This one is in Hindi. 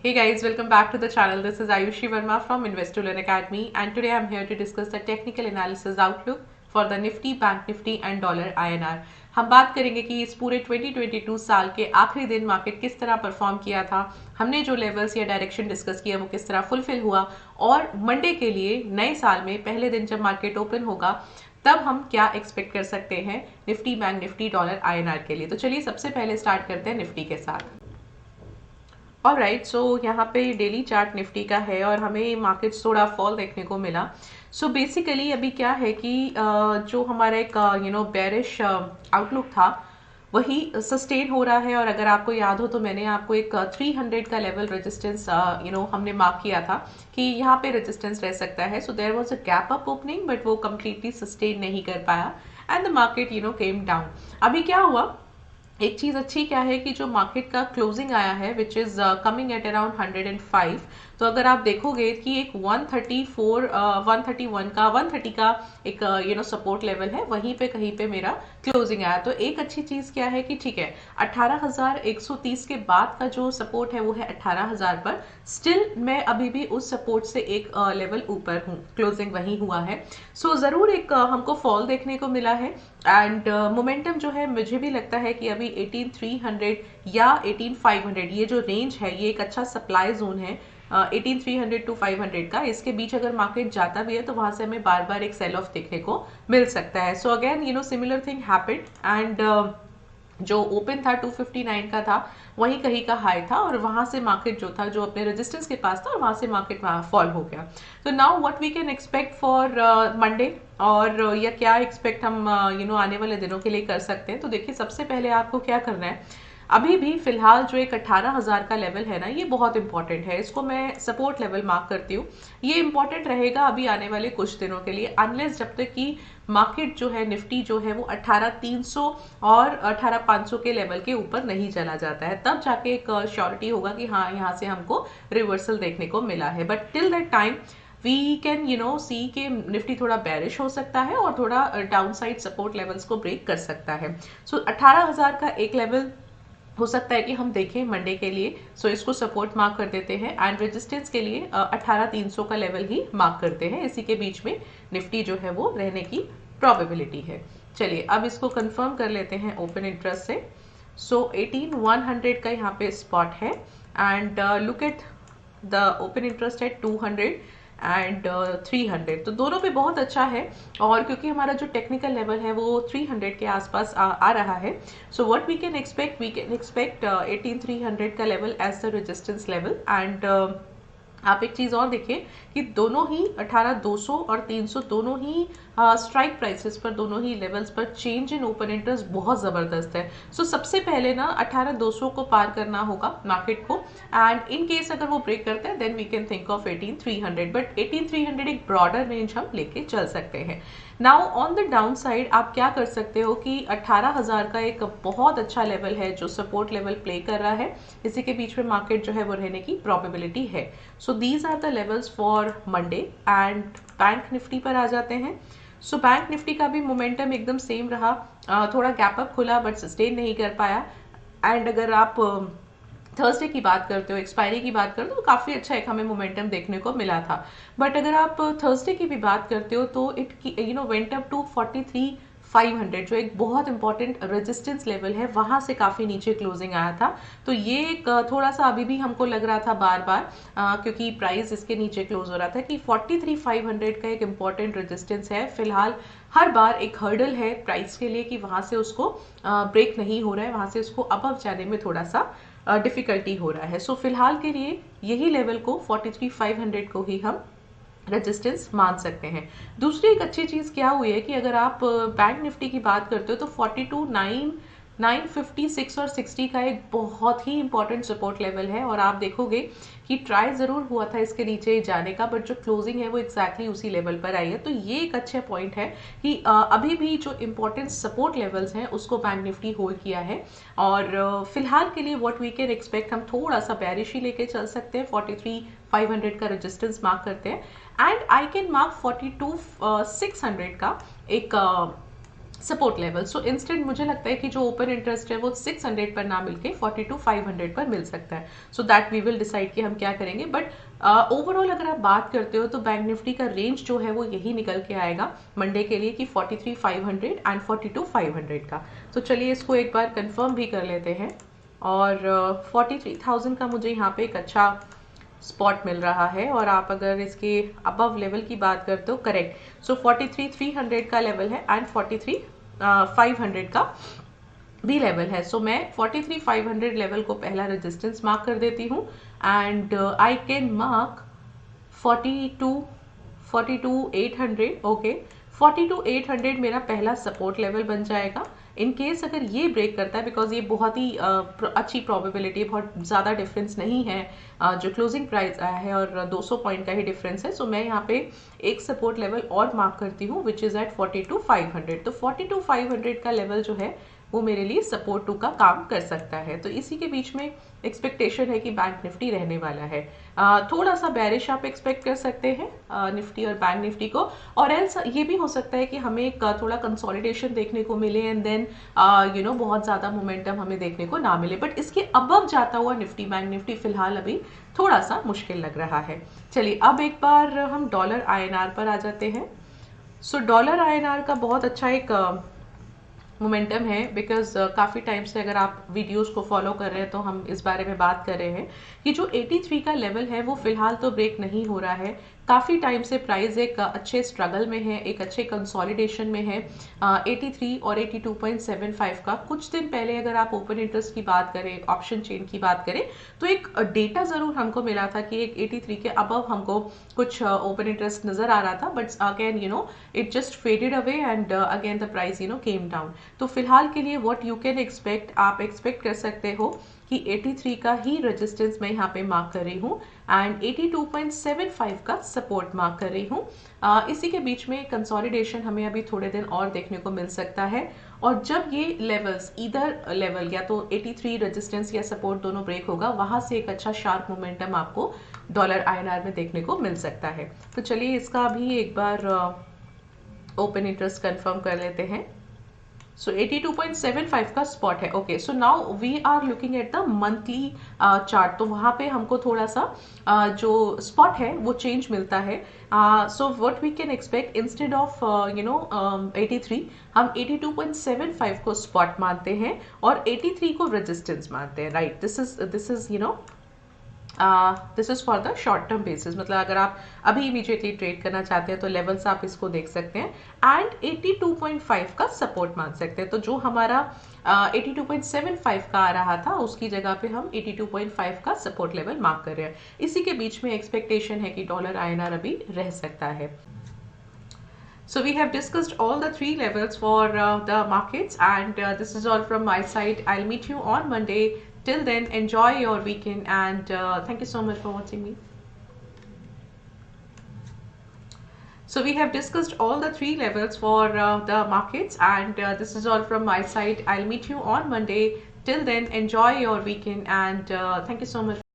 Hey guys, welcome back to the channel. This is Ayushi Verma from Invest to Learn Academy, and today I'm here to discuss the technical analysis outlook for the Nifty, Bank Nifty and Dollar INR. हम बात करेंगे कि इस पूरे 2022 साल के आखिरी दिन मार्केट किस तरह परफॉर्म किया था, हमने जो लेवल्स या डायरेक्शन डिस्कस किया वो किस तरह फुलफिल हुआ, और मंडे के लिए नए साल में पहले दिन जब मार्केट ओपन होगा तब हम क्या एक्सपेक्ट कर सकते हैं Nifty, bank Nifty, dollar INR के लिए। तो चलिए सबसे पहले स्टार्ट करते हैं निफ्टी के साथ। ऑल राइट, सो यहाँ पे डेली चार्ट निफ्टी का है और हमें मार्केट्स थोड़ा फॉल देखने को मिला। सो बेसिकली अभी क्या है कि जो हमारा एक बेरिश आउटलुक था वही सस्टेन हो रहा है। और अगर आपको याद हो तो मैंने आपको एक 300 का लेवल रेजिस्टेंस हमने मार्क किया था कि यहाँ पे रेजिस्टेंस रह सकता है। So there was a gap up opening, but वो कम्प्लीटली सस्टेन नहीं कर पाया and the market came down. अभी क्या हुआ, एक चीज अच्छी क्या है कि जो मार्केट का क्लोजिंग आया है which is coming at around 105। तो अगर आप देखोगे कि एक 134 131 का 130 का एक सपोर्ट लेवल है, वहीं पे कहीं पे मेरा क्लोजिंग आया। तो एक अच्छी चीज क्या है कि ठीक है, 18,130 के बाद का जो सपोर्ट है वो है 18,000 पर। स्टिल मैं अभी भी उस सपोर्ट से एक लेवल ऊपर हूँ, क्लोजिंग वही हुआ है। सो जरूर एक हमको फॉल देखने को मिला है एंड मोमेंटम जो है मुझे भी लगता है कि अभी 18,300 या 18,500 ये जो रेंज है ये एक अच्छा सप्लाई जोन है। 18,300 टू 500 का, इसके बीच अगर मार्केट जाता भी है तो वहां से हमें बार बार एक सेल ऑफ देखने को मिल सकता है। So again similar thing happened and जो ओपन था 259 का था, वही कहीं का हाई था और वहां से मार्केट जो था जो अपने रेजिस्टेंस के पास था और वहां से मार्केट वहां फॉल हो गया। तो now what we can expect for Monday, और या क्या एक्सपेक्ट हम आने वाले दिनों के लिए कर सकते हैं। तो देखिए सबसे पहले आपको क्या करना है, अभी भी फिलहाल जो एक 18,000 का लेवल है ना, ये बहुत इंपॉर्टेंट है। इसको मैं सपोर्ट लेवल मार्क करती हूँ। ये इंपॉर्टेंट रहेगा अभी आने वाले कुछ दिनों के लिए, अनलेस जब तक कि मार्केट जो है निफ्टी जो है वो 18,300 और 18,500 के लेवल के ऊपर नहीं चला जाता है, तब जाके एक श्योरिटी होगा कि हाँ यहाँ से हमको रिवर्सल देखने को मिला है। But till that time we can see के निफ्टी थोड़ा बेरिश हो सकता है और थोड़ा डाउन साइड सपोर्ट लेवल्स को ब्रेक कर सकता है। सो 18,000 का एक लेवल हो सकता है कि हम देखें मंडे के लिए। सो इसको सपोर्ट मार्क कर देते हैं एंड रेजिस्टेंस के लिए 18,300 का लेवल ही मार्क करते हैं। इसी के बीच में निफ्टी जो है वो रहने की प्रोबेबिलिटी है। चलिए अब इसको कंफर्म कर लेते हैं ओपन इंटरेस्ट से। सो 18,100 का यहाँ पे स्पॉट है and look at the open interest है 200 एंड 300। तो दोनों पे बहुत अच्छा है, और क्योंकि हमारा जो टेक्निकल लेवल है वो 300 के आसपास आ रहा है। So what we can expect, we can expect 18,300 का level as the resistance level. And आप एक चीज और देखिए कि दोनों ही 18,200 और 300 दोनों ही स्ट्राइक प्राइसेस पर, दोनों ही लेवल्स पर चेंज इन ओपन इंटरेस्ट बहुत जबरदस्त है। सो सबसे पहले ना 18,200 को पार करना होगा मार्केट को, एंड इन केस अगर वो ब्रेक करते हैं then we can think of 18,300। But 18,300 एक ब्रॉडर रेंज हम लेके चल सकते हैं। Now on the down side आप क्या कर सकते हो कि 18,000 का एक बहुत अच्छा लेवल है जो सपोर्ट लेवल प्ले कर रहा है, इसी के बीच में मार्केट जो है वो रहने की प्रोबेबिलिटी है। So these are the levels for Monday. And bank Nifty पर आ जाते हैं। सो बैंक निफ्टी का भी मोमेंटम एकदम सेम रहा, थोड़ा गैप अप खुला बट सस्टेन नहीं कर पाया। एंड अगर आप थर्सडे की बात करते हो, एक्सपायरी की बात करते हो, तो काफी अच्छा एक हमें मोमेंटम देखने को मिला था। बट अगर आप थर्सडे की भी बात करते हो तो इट वेंट अप टू 43,500, जो एक बहुत इंपॉर्टेंट रेजिस्टेंस लेवल है, वहां से काफी नीचे क्लोजिंग आया था। तो ये एक थोड़ा सा अभी भी हमको लग रहा था बार बार, क्योंकि प्राइस इसके नीचे क्लोज हो रहा था, कि 43,500 का एक इंपॉर्टेंट रेजिस्टेंस है। फिलहाल हर बार एक हर्डल है प्राइस के लिए कि वहां से उसको ब्रेक नहीं हो रहा है, वहां से उसको अबव जाने में थोड़ा सा डिफिकल्टी हो रहा है। सो फिलहाल के लिए यही लेवल को 43,500 को ही हम रेजिस्टेंस मान सकते हैं। दूसरी एक अच्छी चीज क्या हुई है कि अगर आप बैंक निफ्टी की बात करते हो तो 42,956 और 60 का एक बहुत ही इंपॉर्टेंट सपोर्ट लेवल है, और आप देखोगे कि ट्राई जरूर हुआ था इसके नीचे जाने का, बट जो क्लोजिंग है वो एग्जैक्टली उसी लेवल पर आई है। तो ये एक अच्छा पॉइंट है कि अभी भी जो इंपॉर्टेंट सपोर्ट लेवल्स हैं उसको बैंक निफ्टी होल्ड किया है। और फिलहाल के लिए व्हाट वी कैन एक्सपेक्ट, हम थोड़ा सा बेरिश ही लेके चल सकते हैं। 43,500 का रेजिस्टेंस मार्क करते हैं एंड आई कैन मार्क 42,600 का एक सपोर्ट लेवल। सो इंस्टेंट मुझे लगता है कि जो ओपन इंटरेस्ट है वो 600 पर ना मिलके 42,500 पर मिल सकता है। So that we will decide कि हम क्या करेंगे। बट ओवरऑल अगर आप बात करते हो तो बैंक निफ्टी का रेंज जो है वो यही निकल के आएगा मंडे के लिए कि 43,500 एंड 42,500 का। तो चलिए इसको एक बार कंफर्म भी कर लेते हैं। और 43,000 का मुझे यहाँ पे एक अच्छा स्पॉट मिल रहा है। और आप अगर इसके अबव लेवल की बात करते हो, करेक्ट, सो 43,300 का लेवल है एंड 43,500 का भी लेवल है। सो मैं 43,500 लेवल को पहला रेजिस्टेंस मार्क कर देती हूँ and I can mark 42,800। Okay, 42,800 मेरा पहला सपोर्ट लेवल बन जाएगा। इन केस अगर ये ब्रेक करता है, बिकॉज ये बहुत ही अच्छी प्रोबेबिलिटी, बहुत ज़्यादा डिफरेंस नहीं है, जो क्लोजिंग प्राइस आया है और 200 पॉइंट का ही डिफरेंस है। सो मैं यहाँ पे एक सपोर्ट लेवल और मार्क करती हूँ विच इज़ एट 42,500। तो 42,500 का लेवल जो है वो मेरे लिए सपोर्ट 2 का काम कर सकता है। तो इसी के बीच में एक्सपेक्टेशन है कि बैंक निफ्टी रहने वाला है। थोड़ा सा बैरिश आप एक्सपेक्ट कर सकते हैं निफ्टी और बैंक निफ्टी को। और एल्स ये भी हो सकता है कि हमें एक थोड़ा कंसोलिडेशन देखने को मिले एंड देन बहुत ज़्यादा मोमेंटम हमें देखने को ना मिले। बट इसके अबव जाता हुआ निफ्टी बैंक निफ्टी फिलहाल अभी थोड़ा सा मुश्किल लग रहा है। चलिए अब एक बार हम डॉलर INR पर आ जाते हैं। सो डॉलर INR का बहुत अच्छा एक मोमेंटम है, बिकॉज काफ़ी टाइम से अगर आप वीडियोस को फॉलो कर रहे हैं तो हम इस बारे में बात कर रहे हैं कि जो 83 का लेवल है वो फिलहाल तो ब्रेक नहीं हो रहा है। काफ़ी टाइम से प्राइस एक अच्छे स्ट्रगल में है, एक अच्छे कंसोलिडेशन में है। 83 और 82.75 का कुछ दिन पहले अगर आप ओपन इंटरेस्ट की बात करें, ऑप्शन चेन की बात करें, तो एक डेटा ज़रूर हमको मिला था कि एक 83 के अबव हमको कुछ ओपन इंटरेस्ट नज़र आ रहा था। But again it just faded away and again the price came down. तो फिलहाल के लिए व्हाट यू कैन एक्सपेक्ट, आप एक्सपेक्ट कर सकते हो कि 83 का ही रेजिस्टेंस मैं यहाँ पे मार्क कर रही हूँ एंड 82.75 का सपोर्ट मार्क कर रही हूँ। इसी के बीच में कंसोलिडेशन हमें अभी थोड़े दिन और देखने को मिल सकता है। और जब ये लेवल्स, इधर लेवल या तो 83 रेजिस्टेंस या सपोर्ट दोनों ब्रेक होगा, वहां से एक अच्छा शार्प मोमेंटम आपको डॉलर INR में देखने को मिल सकता है। तो चलिए इसका भी एक बार ओपन इंटरेस्ट कंफर्म कर लेते हैं। सो 82.75 का स्पॉट है। Okay, so now we are looking at the monthly chart. तो वहाँ पे हमको थोड़ा सा जो स्पॉट है वो चेंज मिलता है। So what we can expect, instead of 83 हम 82.75 को स्पॉट मानते हैं और 83 को रेजिस्टेंस मानते हैं। Right, this is this is for the short term basis. मतलब अगर आप अभी इमीडिएटली ट्रेड करना चाहते हैं तो लेवल्स आप इसको देख सकते हैं एंड 82.5 का सपोर्ट मान सकते हैं। तो जो हमारा 82.75 का आ रहा था उसकी जगह पे हम 82.5 का सपोर्ट लेवल मार्क कर रहे हैं। इसी के बीच में एक्सपेक्टेशन है कि डॉलर INR अभी रह सकता है। So we have discussed all the three levels for the markets, and this is all from my side. I'll meet you on Monday. Till then, enjoy your weekend, and thank you so much for watching me. So we have discussed all the three levels for the markets, and this is all from my side. I'll meet you on Monday. Till then, enjoy your weekend, and thank you so much.